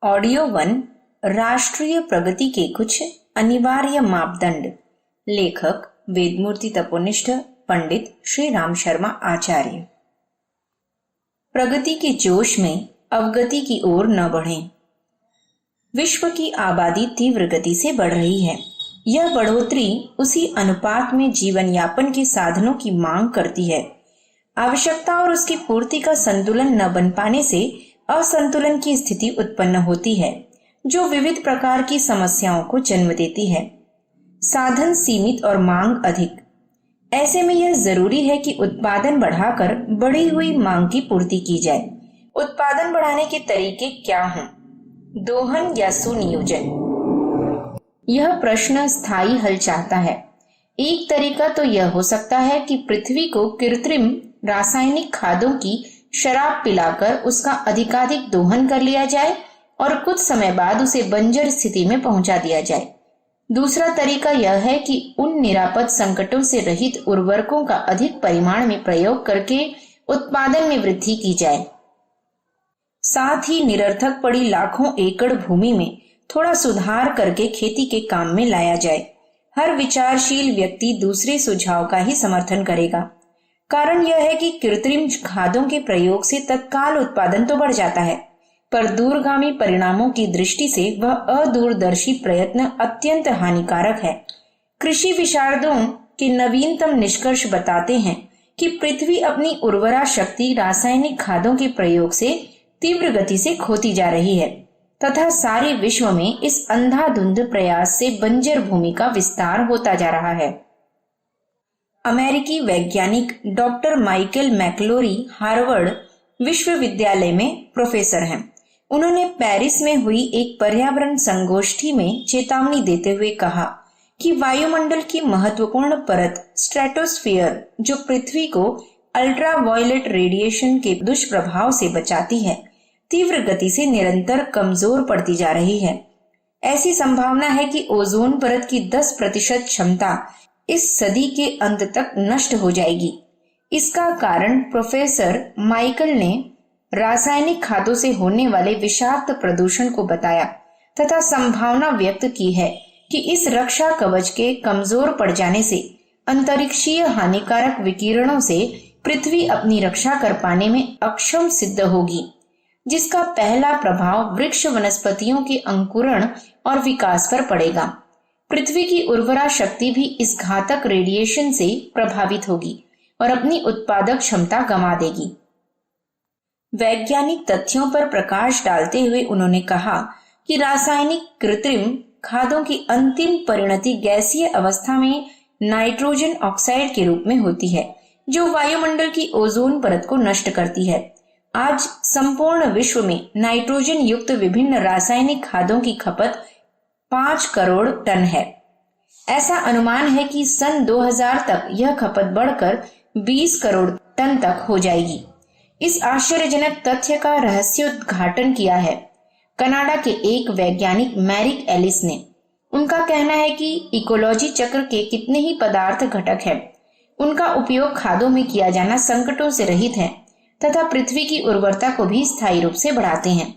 Audio one राष्ट्रीय प्रगति के कुछ अनिवार्य मापदंड। लेखक वेदमूर्ति तपोनिष्ठ पंडित श्री राम शर्मा आचार्य। प्रगति के जोश में अवगति की ओर न बढ़ें। विश्व की आबादी तीव्र गति से बढ़ रही है। यह बढ़ोतरी उसी अनुपात में जीवन यापन के साधनों की मांग करती है। आवश्यकता और उसकी पूर्ति का संतुलन न बन पाने से असंतुलन की स्थिति उत्पन्न होती है, जो विविध प्रकार की समस्याओं को जन्म देती है। साधन सीमित और मांग अधिक। ऐसे में यह जरूरी है कि उत्पादन बढ़ाकर बढ़ी हुई मांग की पूर्ति की जाए। उत्पादन बढ़ाने के तरीके क्या हों? दोहन या सुनियोजन? यह प्रश्न स्थायी हल चाहता है। एक तरीका तो यह हो सकता है कि पृथ्वी को कृत्रिम रासायनिक खादों की शराब पिलाकर उसका अधिकाधिक दोहन कर लिया जाए और कुछ समय बाद उसे बंजर स्थिति में पहुंचा दिया जाए। दूसरा तरीका यह है कि उन निरापद संकटों से रहित उर्वरकों का अधिक परिमाण में प्रयोग करके उत्पादन में वृद्धि की जाए। साथ ही निरर्थक पड़ी लाखों एकड़ भूमि में थोड़ा सुधार करके खेती के काम में लाया जाए। हर विचारशील व्यक्ति दूसरे सुझाव का ही समर्थन करेगा। कारण यह है कि कृत्रिम खादों के प्रयोग से तत्काल उत्पादन तो बढ़ जाता है, पर दूरगामी परिणामों की दृष्टि से वह अदूरदर्शी प्रयत्न अत्यंत हानिकारक है। कृषि विशारदों के नवीनतम निष्कर्ष बताते हैं कि पृथ्वी अपनी उर्वरा शक्ति रासायनिक खादों के प्रयोग से तीव्र गति से खोती जा रही है तथा सारे विश्व में इस अंधाधुंध प्रयास से बंजर भूमि का विस्तार होता जा रहा है। अमेरिकी वैज्ञानिक डॉक्टर माइकल मैक्लोरी हार्वर्ड विश्वविद्यालय में प्रोफेसर हैं। उन्होंने पेरिस में हुई एक पर्यावरण संगोष्ठी में चेतावनी देते हुए कहा कि वायुमंडल की महत्वपूर्ण परत स्ट्रेटोस्फीयर, जो पृथ्वी को अल्ट्रावायलेट रेडिएशन के दुष्प्रभाव से बचाती है, तीव्र गति से निरंतर कमजोर पड़ती जा रही है। ऐसी संभावना है कि ओजोन परत की 10% क्षमता इस सदी के अंत तक नष्ट हो जाएगी। इसका कारण प्रोफेसर माइकल ने रासायनिक खादों से होने वाले विषाक्त प्रदूषण को बताया तथा संभावना व्यक्त की है कि इस रक्षा कवच के कमजोर पड़ जाने से अंतरिक्षीय हानिकारक विकिरणों से पृथ्वी अपनी रक्षा कर पाने में अक्षम सिद्ध होगी, जिसका पहला प्रभाव वृक्ष वनस्पतियों के अंकुरण और विकास पर पड़ेगा। पृथ्वी की उर्वरा शक्ति भी इस घातक रेडिएशन से प्रभावित होगी और अपनी उत्पादक क्षमता गंवा देगी। वैज्ञानिक तथ्यों पर प्रकाश डालते हुए उन्होंने कहा कि रासायनिक कृत्रिम खादों की अंतिम परिणति गैसीय अवस्था में नाइट्रोजन ऑक्साइड के रूप में होती है, जो वायुमंडल की ओजोन परत को नष्ट करती है। आज संपूर्ण विश्व में नाइट्रोजन युक्त विभिन्न रासायनिक खादों की खपत 5 करोड़ टन है। ऐसा अनुमान है कि सन 2000 तक यह खपत बढ़कर 20 करोड़ टन तक हो जाएगी। इस आश्चर्यजनक तथ्य का रहस्योद्घाटन किया है कनाडा के एक वैज्ञानिक मैरिक एलिस ने। उनका कहना है कि इकोलॉजी चक्र के कितने ही पदार्थ घटक हैं, उनका उपयोग खादों में किया जाना संकटों से रहित है तथा पृथ्वी की उर्वरता को भी स्थायी रूप से बढ़ाते हैं।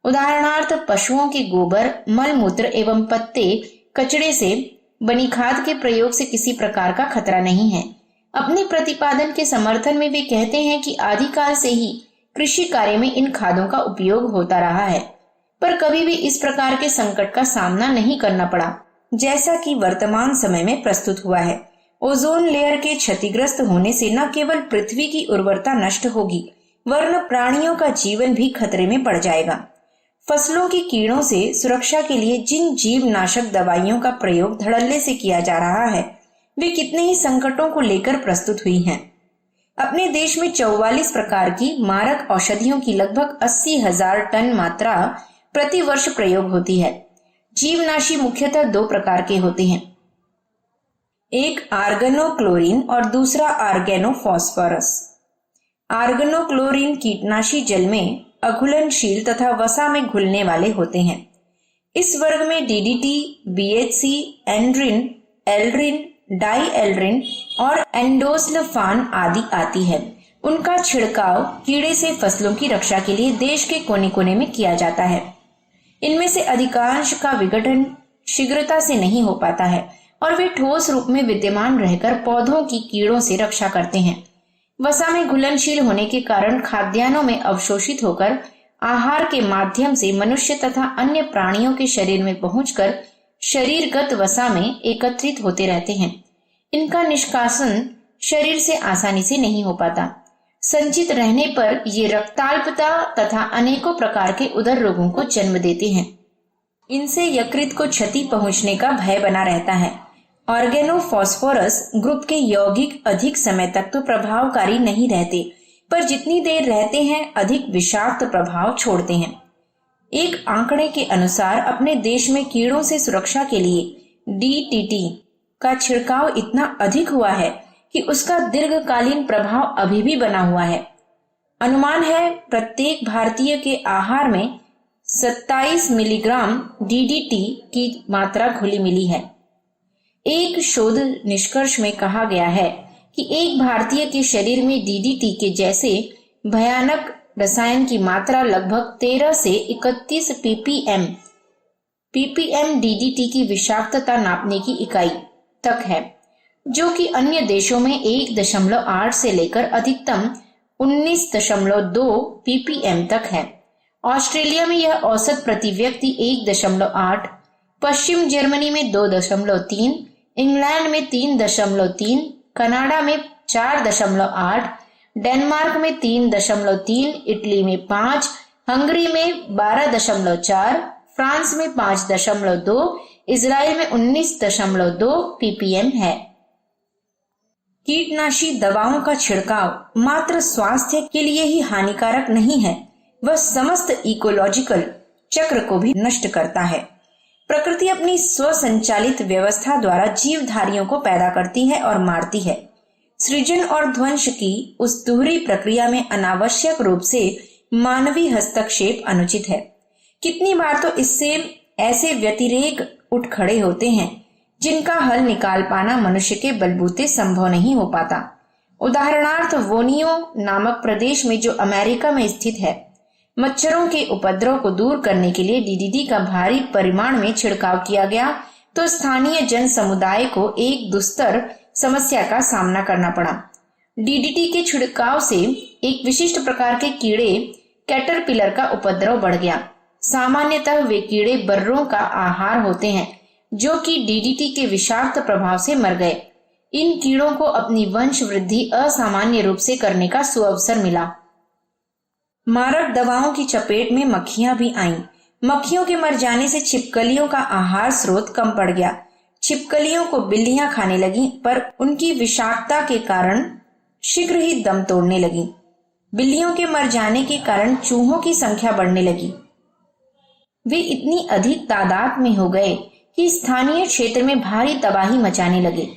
उदाहरणार्थ, पशुओं के गोबर, मल मूत्र एवं पत्ते कचड़े से बनी खाद के प्रयोग से किसी प्रकार का खतरा नहीं है। अपने प्रतिपादन के समर्थन में वे कहते हैं कि आदिकाल से ही कृषि कार्य में इन खादों का उपयोग होता रहा है, पर कभी भी इस प्रकार के संकट का सामना नहीं करना पड़ा जैसा कि वर्तमान समय में प्रस्तुत हुआ है। ओजोन लेयर के क्षतिग्रस्त होने से न केवल पृथ्वी की उर्वरता नष्ट होगी, वरन प्राणियों का जीवन भी खतरे में पड़ जाएगा। फसलों की कीड़ों से सुरक्षा के लिए जिन जीवनाशक दवाइयों का प्रयोग धड़ल्ले से किया जा रहा है, वे कितने ही संकटों को लेकर प्रस्तुत हुई हैं। अपने देश में 44 प्रकार की मारक औषधियों की लगभग 80,000 टन मात्रा प्रति वर्ष प्रयोग होती है। जीवनाशी मुख्यतः 2 प्रकार के होते हैं, एक आर्गेनोक्लोरीन और दूसरा आर्गेनोफॉस्फोरस। आर्गेनोक्लोरीन कीटनाशी जल में अघुलनशील तथा वसा में घुलने वाले होते हैं। इस वर्ग में डीडीटी, बीएचसी, एंड्रिन, एल्ड्रिन, डाईएल्ड्रिन और एंडोसल्फान आदि आती है। उनका छिड़काव कीड़े से फसलों की रक्षा के लिए देश के कोने कोने में किया जाता है। इनमें से अधिकांश का विघटन शीघ्रता से नहीं हो पाता है और वे ठोस रूप में विद्यमान रहकर पौधों की कीड़ों से रक्षा करते हैं। वसा में घुलनशील होने के कारण खाद्यान्नों में अवशोषित होकर आहार के माध्यम से मनुष्य तथा अन्य प्राणियों के शरीर में पहुंचकर शरीरगत वसा में एकत्रित होते रहते हैं। इनका निष्कासन शरीर से आसानी से नहीं हो पाता। संचित रहने पर ये रक्ताल्पता तथा अनेकों प्रकार के उदर रोगों को जन्म देते हैं। इनसे यकृत को क्षति पहुंचने का भय बना रहता है। ऑर्गेनोफॉस्फोरस ग्रुप के यौगिक अधिक समय तक तो प्रभावकारी नहीं रहते, पर जितनी देर रहते हैं अधिक विषाक्त प्रभाव छोड़ते हैं। एक आंकड़े के अनुसार अपने देश में कीड़ों से सुरक्षा के लिए DDT का छिड़काव इतना अधिक हुआ है कि उसका दीर्घकालीन प्रभाव अभी भी बना हुआ है। अनुमान है प्रत्येक भारतीय के आहार में 27 मिलीग्राम DDT की मात्रा घुली मिली है। एक शोध निष्कर्ष में कहा गया है कि एक भारतीय के शरीर में DDT के जैसे भयानक रसायन की मात्रा लगभग 13 से 31 ppm DDT की विषाक्तता नापने की इकाई तक है, जो कि अन्य देशों में 1.8 से लेकर अधिकतम 19.2 ppm तक है। ऑस्ट्रेलिया में यह औसत प्रति व्यक्ति 1.8, पश्चिम जर्मनी में 2.3, इंग्लैंड में 3.3, कनाडा में 4.8, डेनमार्क में 3.3, इटली में 5, हंगरी में 12.4, फ्रांस में 5.2, इजराइल में 19.2 ppm है। कीटनाशी दवाओं का छिड़काव मात्र स्वास्थ्य के लिए ही हानिकारक नहीं है, वह समस्त इकोलॉजिकल चक्र को भी नष्ट करता है। प्रकृति अपनी स्वसंचालित व्यवस्था द्वारा जीवधारियों को पैदा करती है और मारती है। सृजन और ध्वंस की उस दोहरी प्रक्रिया में अनावश्यक रूप से मानवीय हस्तक्षेप अनुचित है। कितनी बार तो इससे ऐसे व्यतिरेक उठ खड़े होते हैं जिनका हल निकाल पाना मनुष्य के बलबूते संभव नहीं हो पाता। उदाहरणार्थ वोनियो नामक प्रदेश में जो अमेरिका में स्थित है, मच्छरों के उपद्रव को दूर करने के लिए DDT का भारी परिमाण में छिड़काव किया गया तो स्थानीय जन समुदाय को एक दुस्तर समस्या का सामना करना पड़ा। DDT के छिड़काव से एक विशिष्ट प्रकार के कीड़े कैटरपिलर का उपद्रव बढ़ गया। सामान्यतः वे कीड़े बर्रों का आहार होते हैं जो कि DDT के विषाक्त प्रभाव से मर गए। इन कीड़ों को अपनी वंश वृद्धि असामान्य रूप से करने का सुअवसर मिला। मारक दवाओं की चपेट में मक्खियां भी आईं। मक्खियों के मर जाने से छिपकलियों का आहार स्रोत कम पड़ गया। छिपकलियों को बिल्लियां खाने लगी, पर उनकी विषाक्तता के कारण शीघ्र ही दम तोड़ने लगी। बिल्लियों के मर जाने के कारण चूहों की संख्या बढ़ने लगी। वे इतनी अधिक तादाद में हो गए कि स्थानीय क्षेत्र में भारी तबाही मचाने लगे।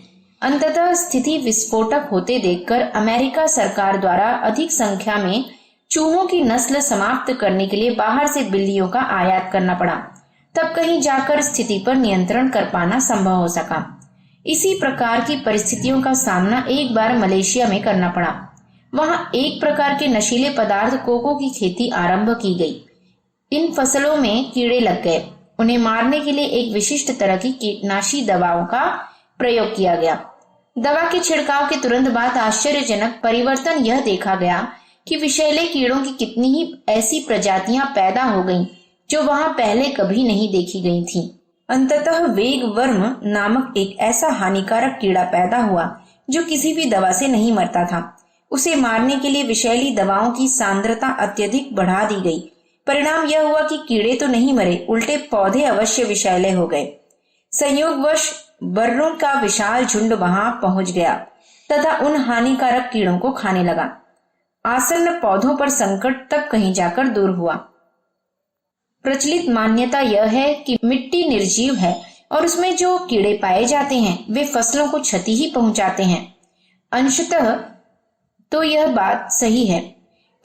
अंततः स्थिति विस्फोटक होते देखकर अमेरिका सरकार द्वारा अधिक संख्या में चूहों की नस्ल समाप्त करने के लिए बाहर से बिल्लियों का आयात करना पड़ा। तब कहीं जाकर स्थिति पर नियंत्रण कर पाना संभव हो सका। इसी प्रकार की परिस्थितियों का सामना एक बार मलेशिया में करना पड़ा। वहां एक प्रकार के नशीले पदार्थ कोको की खेती आरंभ की गई। इन फसलों में कीड़े लग गए। उन्हें मारने के लिए एक विशिष्ट तरह की कीटनाशी दवाओं का प्रयोग किया गया। दवा के छिड़काव के तुरंत बाद आश्चर्यजनक परिवर्तन यह देखा गया कि विषैले कीड़ों की कितनी ही ऐसी प्रजातियां पैदा हो गईं जो वहां पहले कभी नहीं देखी गई थीं। अंततः वेगवर्म नामक एक ऐसा हानिकारक कीड़ा पैदा हुआ जो किसी भी दवा से नहीं मरता था। उसे मारने के लिए विषैली दवाओं की सांद्रता अत्यधिक बढ़ा दी गई। परिणाम यह हुआ कि कीड़े तो नहीं मरे, उल्टे पौधे अवश्य विषैले हो गए। संयोगवश बर्रों का विशाल झुंड वहां पहुंच गया तथा उन हानिकारक कीड़ों को खाने लगा। आसन्न पौधों पर संकट तब कहीं जाकर दूर हुआ। प्रचलित मान्यता यह है कि मिट्टी निर्जीव है और उसमें जो कीड़े पाए जाते हैं वे फसलों को क्षति ही पहुंचाते हैं। अंशतः तो यह बात सही है,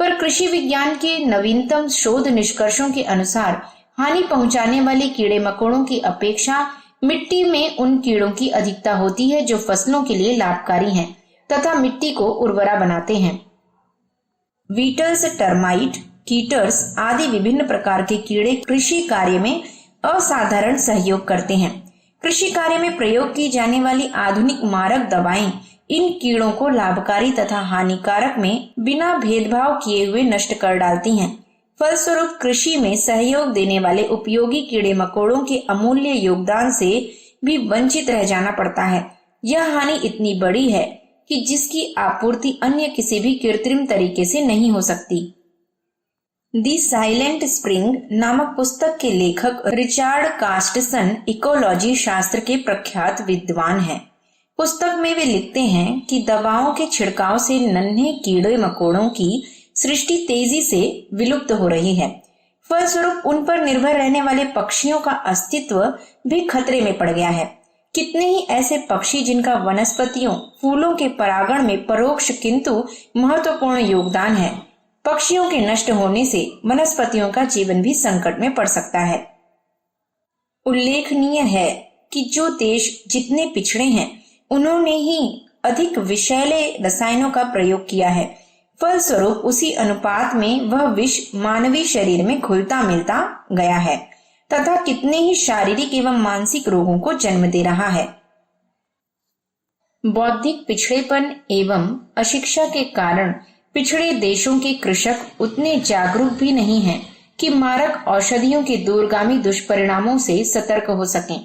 पर कृषि विज्ञान के नवीनतम शोध निष्कर्षों के अनुसार हानि पहुंचाने वाले कीड़े मकोड़ों की अपेक्षा मिट्टी में उन कीड़ों की अधिकता होती है जो फसलों के लिए लाभकारी हैं तथा मिट्टी को उर्वरा बनाते हैं। वीटल्स टर्माइट कीटर्स आदि विभिन्न प्रकार के कीड़े कृषि कार्य में असाधारण सहयोग करते हैं। कृषि कार्य में प्रयोग की जाने वाली आधुनिक मारक दवाएं इन कीड़ों को लाभकारी तथा हानिकारक में बिना भेदभाव किए हुए नष्ट कर डालती हैं। फलस्वरूप कृषि में सहयोग देने वाले उपयोगी कीड़े मकोड़ों के अमूल्य योगदान से भी वंचित रह जाना पड़ता है। यह हानि इतनी बड़ी है कि जिसकी आपूर्ति अन्य किसी भी कृत्रिम तरीके से नहीं हो सकती। दी साइलेंट स्प्रिंग नामक पुस्तक के लेखक रिचार्ड कास्टसन इकोलॉजी शास्त्र के प्रख्यात विद्वान हैं। पुस्तक में वे लिखते हैं कि दवाओं के छिड़काव से नन्हे कीड़े मकोड़ों की सृष्टि तेजी से विलुप्त हो रही है। फलस्वरूप उन पर निर्भर रहने वाले पक्षियों का अस्तित्व भी खतरे में पड़ गया है। कितने ही ऐसे पक्षी जिनका वनस्पतियों फूलों के परागण में परोक्ष किंतु महत्वपूर्ण योगदान है, पक्षियों के नष्ट होने से वनस्पतियों का जीवन भी संकट में पड़ सकता है। उल्लेखनीय है कि जो देश जितने पिछड़े हैं उन्होंने ही अधिक विषैले रसायनों का प्रयोग किया है। फलस्वरूप उसी अनुपात में वह विष मानवीय शरीर में घुलता मिलता गया है तथा कितने ही शारीरिक एवं मानसिक रोगों को जन्म दे रहा है। बौद्धिक पिछड़ेपन एवं अशिक्षा के कारण पिछड़े देशों के कृषक उतने जागरूक भी नहीं हैं कि मारक औषधियों के दूरगामी दुष्परिणामों से सतर्क हो सकें।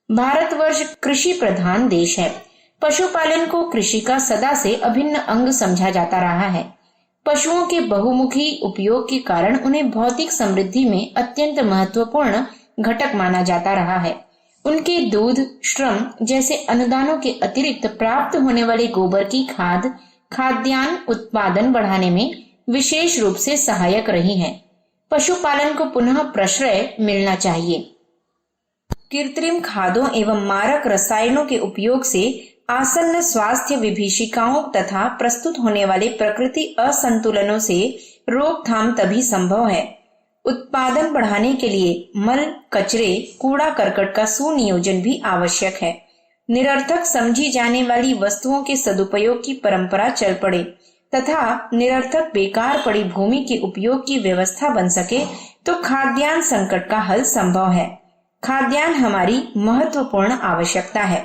भारतवर्ष कृषि प्रधान देश है। पशुपालन को कृषि का सदा से अभिन्न अंग समझा जाता रहा है। पशुओं के बहुमुखी उपयोग के कारण उन्हें भौतिक समृद्धि में अत्यंत महत्वपूर्ण घटक माना जाता रहा है। उनके दूध, श्रम जैसे अनुदानों के अतिरिक्त प्राप्त होने वाले गोबर की खाद खाद्यान्न उत्पादन बढ़ाने में विशेष रूप से सहायक रही है। पशुपालन को पुनः प्रश्रय मिलना चाहिए। कृत्रिम खादों एवं मारक रसायनों के उपयोग से आसन्न स्वास्थ्य विभीषिकाओं तथा प्रस्तुत होने वाले प्रकृति असंतुलनों से रोकथाम तभी संभव है। उत्पादन बढ़ाने के लिए मल, कचरे, कूड़ा करकट का सुनियोजन भी आवश्यक है। निरर्थक समझी जाने वाली वस्तुओं के सदुपयोग की परंपरा चल पड़े तथा निरर्थक बेकार पड़ी भूमि के उपयोग की व्यवस्था बन सके तो खाद्यान्न संकट का हल संभव है। खाद्यान्न हमारी महत्वपूर्ण आवश्यकता है।